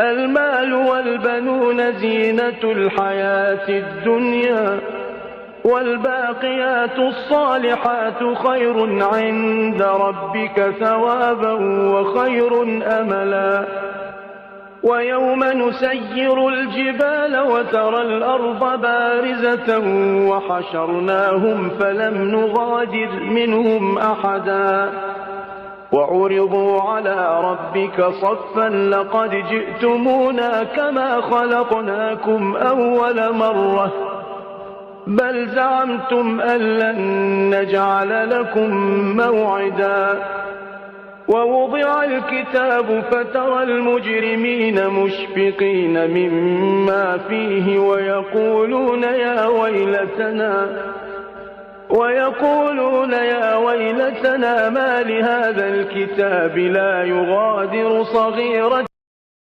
المال والبنون زينة الحياة الدنيا، والباقيات الصالحات خير عند ربك ثوابا وخير أملا. ويوم نسير الجبال وترى الأرض بارزة وحشرناهم فلم نغادر منهم أحدا وعرضوا على ربك صفا لقد جئتمونا كما خلقناكم أول مرة بل زعمتم أن لن نجعل لكم موعدا. ووضع الكتاب فترى المجرمين مشفقين مما فيه ويقولون يا ويلتنا ما لهذا الكتاب لا يغادر صغيرة